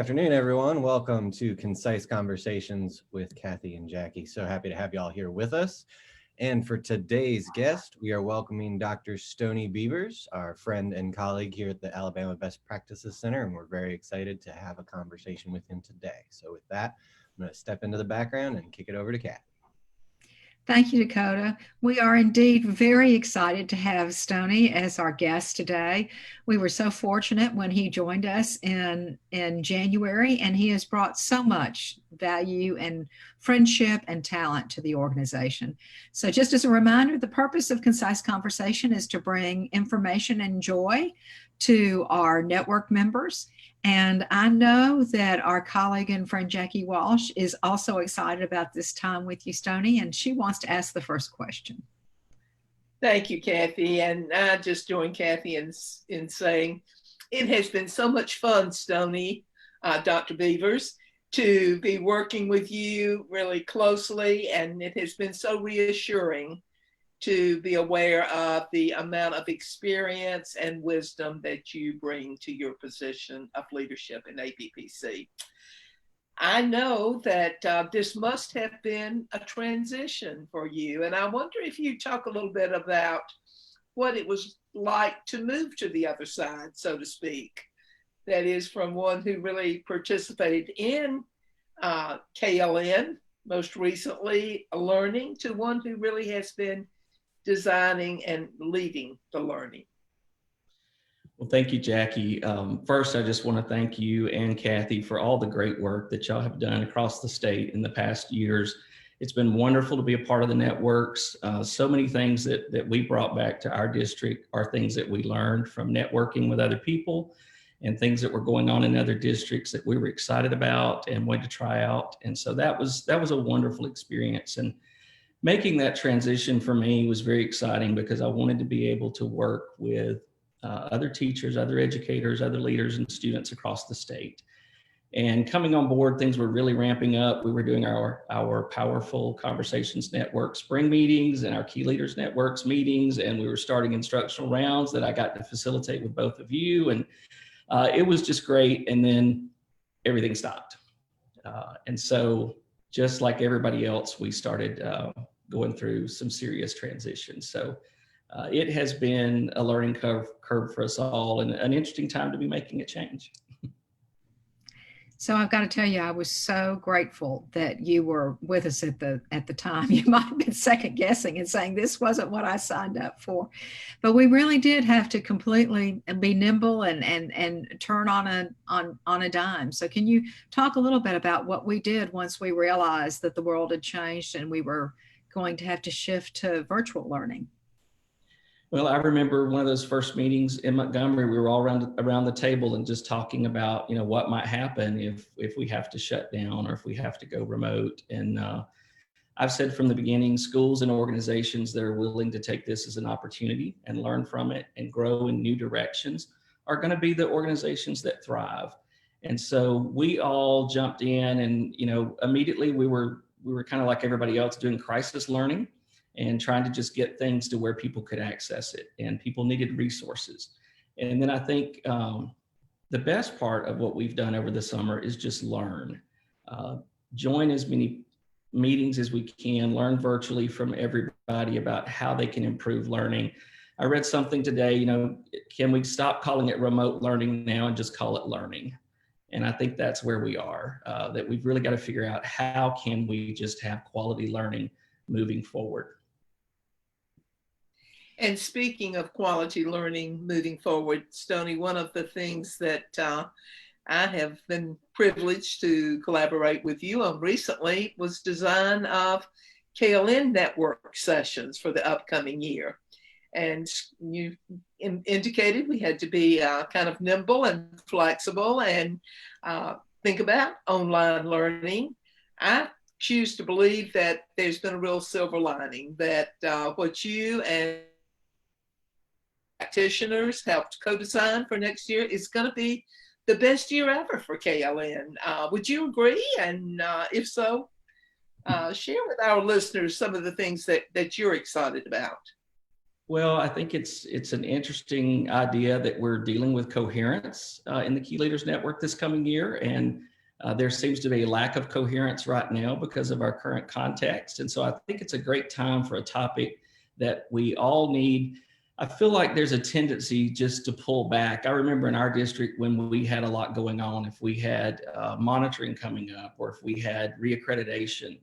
afternoon, everyone. Welcome to Concise Conversations with Cathy and Jackie. So happy to have you all here with us. And for today's guest, we are welcoming Dr. Stoney Beavers, our friend and colleague here at the Alabama Best Practices Center, and we're very excited to have a conversation with him today. So with that, I'm going to step into the background and kick it over to Cathy. Thank you, Dakota. We are indeed very excited to have Stoney as our guest today. We were so fortunate when he joined us in January, and he has brought so much value and friendship and talent to the organization. So just as a reminder, the purpose of Concise Conversation is to bring information and joy to our network members. And I know that our colleague and friend Jackie Walsh is also excited about this time with you, Stoney, and she wants to ask the first question. Thank you, Cathy. And I just joined Cathy in saying it has been so much fun, Stoney, Dr. Beavers, to be working with you really closely. And it has been so reassuring to be aware of the amount of experience and wisdom that you bring to your position of leadership in ABPC. I know that this must have been a transition for you, and I wonder if you talk a little bit about what it was like to move to the other side, so to speak. That is, from one who really participated in KLN, most recently learning, to one who really has been designing and leading the learning. Well, thank you, Jackie. First, I just want to thank you and Cathy for all the great work that y'all have done across the state in the past years. It's been wonderful to be a part of the networks. So many things that we brought back to our district are things that we learned from networking with other people and things that were going on in other districts that we were excited about and wanted to try out. And so that was a wonderful experience. And making that transition for me was very exciting because I wanted to be able to work with other teachers, other educators, other leaders and students across the state. And coming on board, things were really ramping up. We were doing our Powerful Conversations Network spring meetings and our Key Leaders Networks meetings, and we were starting instructional rounds that I got to facilitate with both of you. And it was just great. And then everything stopped. And so just like everybody else, we started going through some serious transitions. So it has been a learning curve for us all and an interesting time to be making a change. So I've got to tell you, I was so grateful that you were with us at the time. You might have been second guessing and saying this wasn't what I signed up for, but we really did have to completely be nimble and turn on a dime. So can you talk a little bit about what we did once we realized that the world had changed and we were going to have to shift to virtual learning? Well, I remember one of those first meetings in Montgomery. We were all around the table and just talking about, what might happen if we have to shut down or if we have to go remote. And I've said from the beginning, schools and organizations that are willing to take this as an opportunity and learn from it and grow in new directions are going to be the organizations that thrive. And so we all jumped in, and immediately we were kind of like everybody else doing crisis learning and trying to just get things to where people could access it, and people needed resources. And then I think the best part of what we've done over the summer is just learn. Join as many meetings as we can, learn virtually from everybody about how they can improve learning. I read something today, can we stop calling it remote learning now and just call it learning? And I think that's where we are, that we've really got to figure out how can we just have quality learning moving forward. And speaking of quality learning moving forward, Stoney, one of the things that I have been privileged to collaborate with you on recently was design of KLN network sessions for the upcoming year. And you indicated we had to be kind of nimble and flexible and think about online learning. I choose to believe that there's been a real silver lining, that what you and practitioners helped co-design for next year is going to be the best year ever for KLN. Would you agree? And if so, share with our listeners some of the things that you're excited about. Well, I think it's an interesting idea that we're dealing with coherence in the Key Leaders Network this coming year, and there seems to be a lack of coherence right now because of our current context. And so I think it's a great time for a topic that we all need. I feel like there's a tendency just to pull back. I remember in our district when we had a lot going on, if we had monitoring coming up or if we had reaccreditation,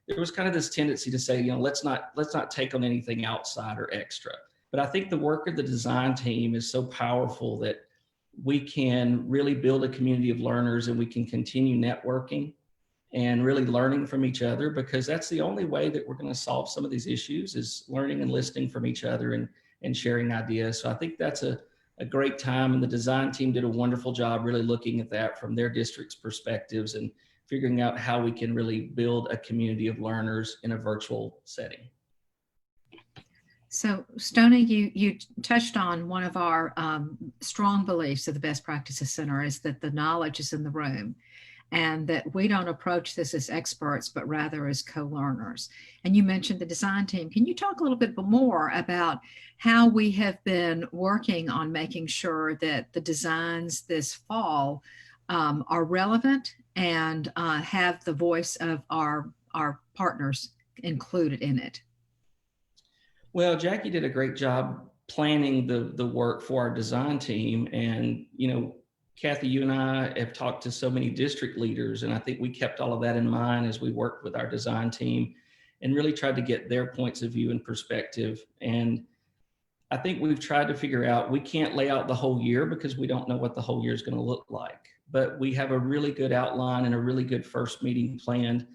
there was kind of this tendency to say, let's not take on anything outside or extra. But I think the work of the design team is so powerful that we can really build a community of learners and we can continue networking and really learning from each other, because that's the only way that we're going to solve some of these issues, is learning and listening from each other and sharing ideas. So I think that's a great time. And the design team did a wonderful job really looking at that from their district's perspectives and figuring out how we can really build a community of learners in a virtual setting. So Stoney, you touched on one of our strong beliefs of the Best Practices Center is that the knowledge is in the room and that we don't approach this as experts, but rather as co-learners. And you mentioned the design team. Can you talk a little bit more about how we have been working on making sure that the designs this fall are relevant and have the voice of our partners included in it? Well, Jackie did a great job planning the work for our design team. And, Cathy, you and I have talked to so many district leaders, and I think we kept all of that in mind as we worked with our design team and really tried to get their points of view and perspective. And I think we've tried to figure out, we can't lay out the whole year because we don't know what the whole year is going to look like, but we have a really good outline and a really good first meeting planned.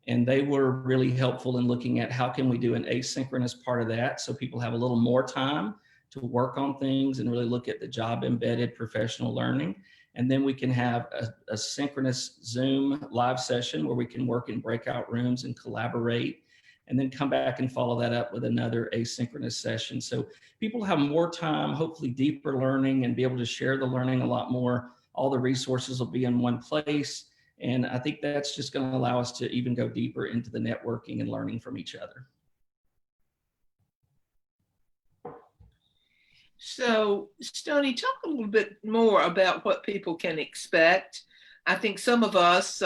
And they were really helpful in looking at how can we do an asynchronous part of that so people have a little more time to work on things and really look at the job embedded professional learning. And then we can have a synchronous Zoom live session where we can work in breakout rooms and collaborate, and then come back and follow that up with another asynchronous session. So people have more time, hopefully deeper learning, and be able to share the learning a lot more. All the resources will be in one place. And I think that's just going to allow us to even go deeper into the networking and learning from each other. So, Stoney, talk a little bit more about what people can expect. I think some of us,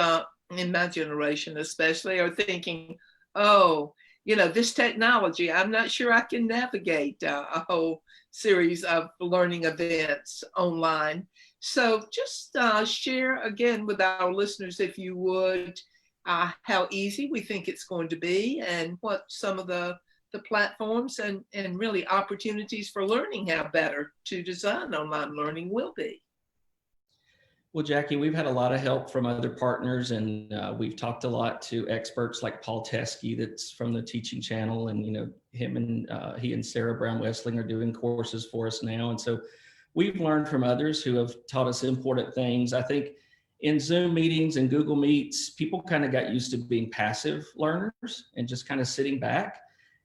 in my generation especially, are thinking, oh, this technology, I'm not sure I can navigate a whole series of learning events online. So just share again with our listeners, if you would, how easy we think it's going to be and what some of the platforms and really opportunities for learning how better to design online learning will be. Well, Jackie, we've had a lot of help from other partners, and we've talked a lot to experts like Paul Teskey, that's from the Teaching Channel, and he and Sarah Brown Westling are doing courses for us now. And so we've learned from others who have taught us important things. I think in Zoom meetings and Google Meets, people kind of got used to being passive learners and just kind of sitting back.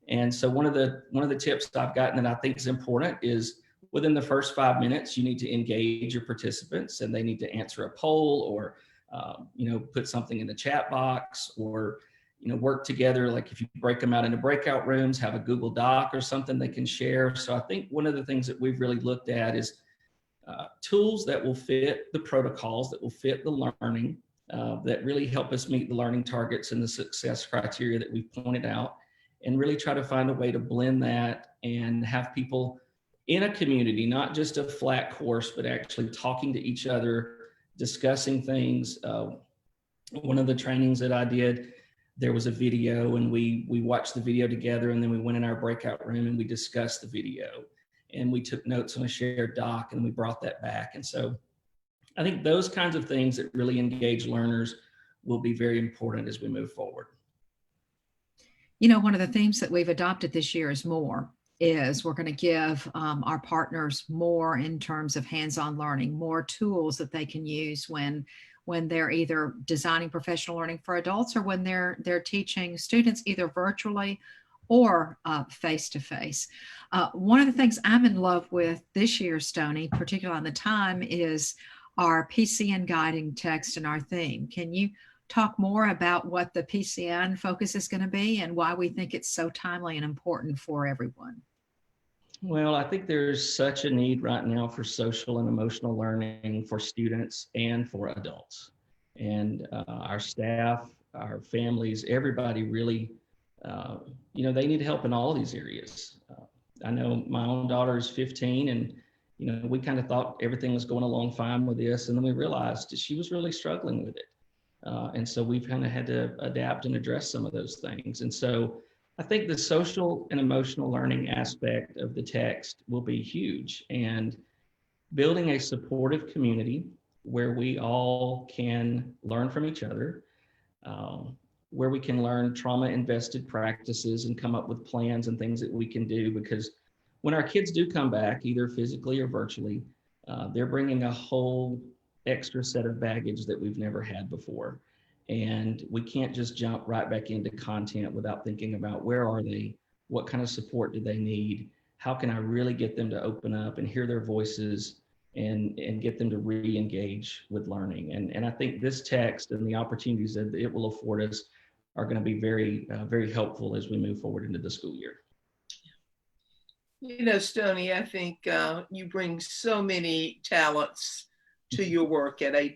And so one of the tips I've gotten that I think is important is within the first 5 minutes, you need to engage your participants, and they need to answer a poll or put something in the chat box, or work together. Like if you break them out into breakout rooms, have a Google Doc or something they can share. So I think one of the things that we've really looked at is tools that will fit the protocols, that will fit the learning, that really help us meet the learning targets and the success criteria that we've pointed out, and really try to find a way to blend that and have people in a community, not just a flat course, but actually talking to each other, discussing things. One of the trainings that I did, there was a video, and we watched the video together, and then we went in our breakout room and we discussed the video, and we took notes on a shared doc, and we brought that back. And so I think those kinds of things that really engage learners will be very important as we move forward. One of the themes that we've adopted this year is more. We're going to give our partners more in terms of hands-on learning, more tools that they can use when they're either designing professional learning for adults or when they're teaching students either virtually or face-to-face. One of the things I'm in love with this year, Stoney, particularly on the time, is our PCN guiding text and our theme. Can you talk more about what the PCN focus is going to be and why we think it's so timely and important for everyone? Well, I think there's such a need right now for social and emotional learning for students and for adults. And our staff, our families, everybody really, they need help in all of these areas. I know my own daughter is 15, and we kind of thought everything was going along fine with this, and then we realized that she was really struggling with it. And so we've kind of had to adapt and address some of those things. And so I think the social and emotional learning aspect of the text will be huge, and building a supportive community where we all can learn from each other, where we can learn trauma invested practices and come up with plans and things that we can do. Because when our kids do come back, either physically or virtually, they're bringing a whole extra set of baggage that we've never had before. And we can't just jump right back into content without thinking about where are they, what kind of support do they need, how can I really get them to open up and hear their voices and get them to re-engage with learning. And I think this text and the opportunities that it will afford us are going to be very, very helpful as we move forward into the school year. Stoney, I think you bring so many talents to your work at A+,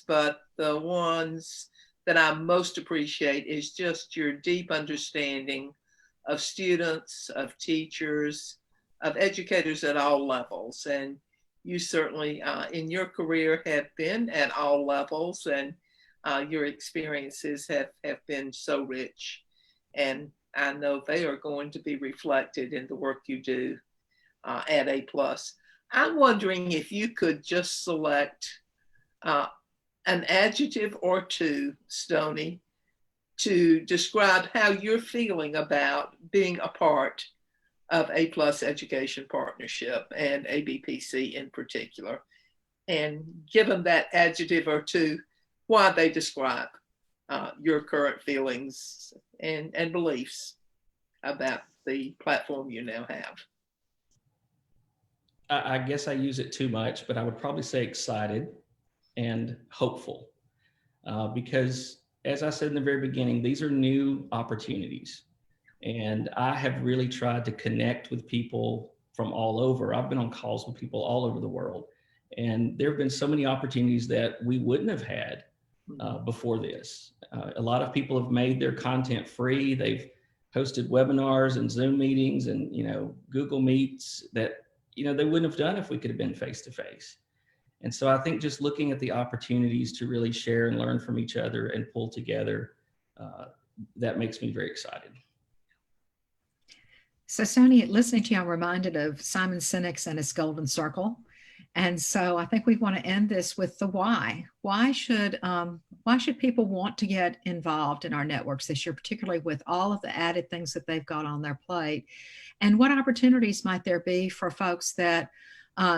but the ones that I most appreciate is just your deep understanding of students, of teachers, of educators at all levels. And you certainly, in your career, have been at all levels, and your experiences have been so rich. And I know they are going to be reflected in the work you do at A+. I'm wondering if you could just select an adjective or two, Stoney, to describe how you're feeling about being a part of A+ Education Partnership and ABPC in particular. And given that adjective or two, why they describe your current feelings and beliefs about the platform you now have. I guess I use it too much, but I would probably say excited and hopeful, because as I said in the very beginning, these are new opportunities. And I have really tried to connect with people from all over. I've been on calls with people all over the world. And there have been so many opportunities that we wouldn't have had before this. A lot of people have made their content free. They've hosted webinars and Zoom meetings and, Google Meets that, they wouldn't have done if we could have been face-to-face. And so I think just looking at the opportunities to really share and learn from each other and pull together, that makes me very excited. So Stoney, listening to you, I'm reminded of Simon Sinek's and his Golden Circle. And so I think we want to end this with the why. Why should people want to get involved in our networks this year, particularly with all of the added things that they've got on their plate? And what opportunities might there be for folks that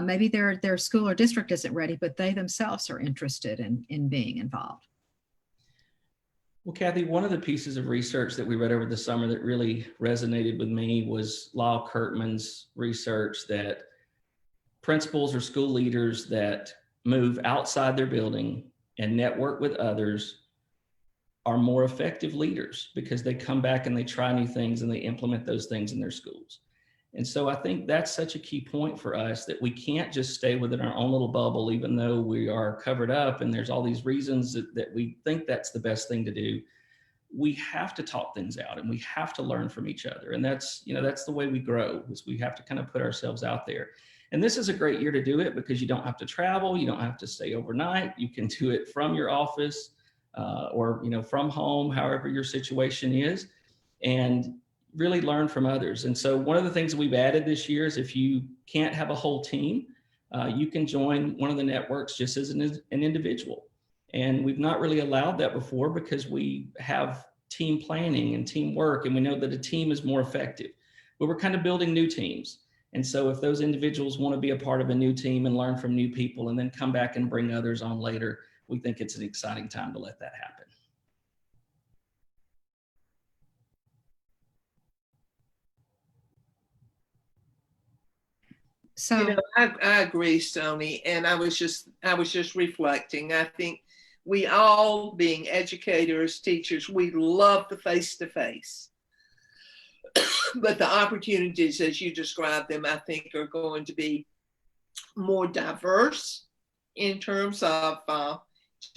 maybe their school or district isn't ready, but they themselves are interested in being involved? Well, Cathy, one of the pieces of research that we read over the summer that really resonated with me was Lyle Kirkman's research that principals or school leaders that move outside their building and network with others are more effective leaders because they come back and they try new things and they implement those things in their schools. And so I think that's such a key point for us, that we can't just stay within our own little bubble, even though we are covered up and there's all these reasons that we think that's the best thing to do. We have to talk things out and we have to learn from each other. And that's the way we grow, is we have to kind of put ourselves out there. And this is a great year to do it because you don't have to travel. You don't have to stay overnight. You can do it from your office or from home, however your situation is, and really learn from others. And so one of the things that we've added this year is if you can't have a whole team, you can join one of the networks just as an individual. And we've not really allowed that before because we have team planning and teamwork, and we know that a team is more effective. But we're kind of building new teams. And so if those individuals want to be a part of a new team and learn from new people and then come back and bring others on later, we think it's an exciting time to let that happen. So I agree, Stoney, and I was just reflecting. I think we all, being educators, teachers, we love the face-to-face. But the opportunities as you described them, I think are going to be more diverse in terms of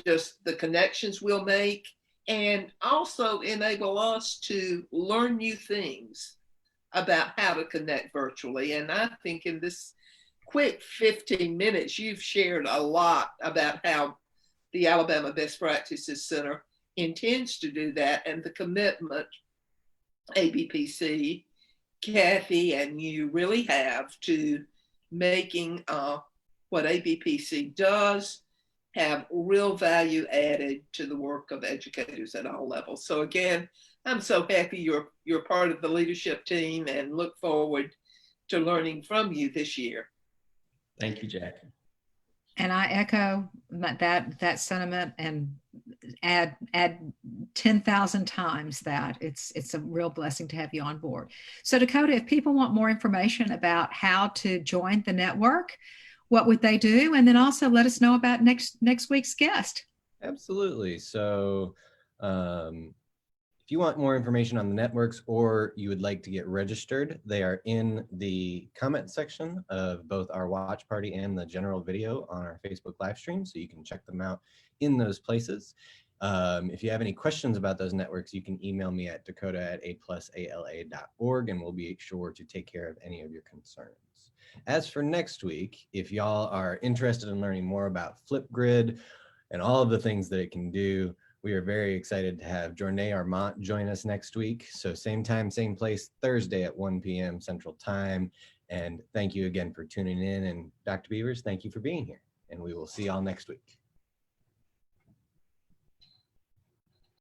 just the connections we'll make, and also enable us to learn new things about how to connect virtually. And I think in this quick 15 minutes, you've shared a lot about how the Alabama Best Practices Center intends to do that, and the commitment ABPC, Cathy, and you really have to making what ABPC does have real value added to the work of educators at all levels. So again, I'm so happy you're part of the leadership team, and look forward to learning from you this year. Thank you, Jackie. And I echo that sentiment and add 10,000 times that. It's a real blessing to have you on board. So Dakota, if people want more information about how to join the network, what would they do? And then also let us know about next week's guest. Absolutely. So if you want more information on the networks, or you would like to get registered, they are in the comment section of both our watch party and the general video on our Facebook live stream. So you can check them out in those places. If you have any questions about those networks, you can email me at dakota@aplusala.org, and we'll be sure to take care of any of your concerns. As for next week, if y'all are interested in learning more about Flipgrid and all of the things that it can do, we are very excited to have Journée Armand join us next week. So same time, same place, Thursday at 1 p.m. Central Time. And thank you again for tuning in. And Dr. Beavers, thank you for being here. And we will see y'all next week.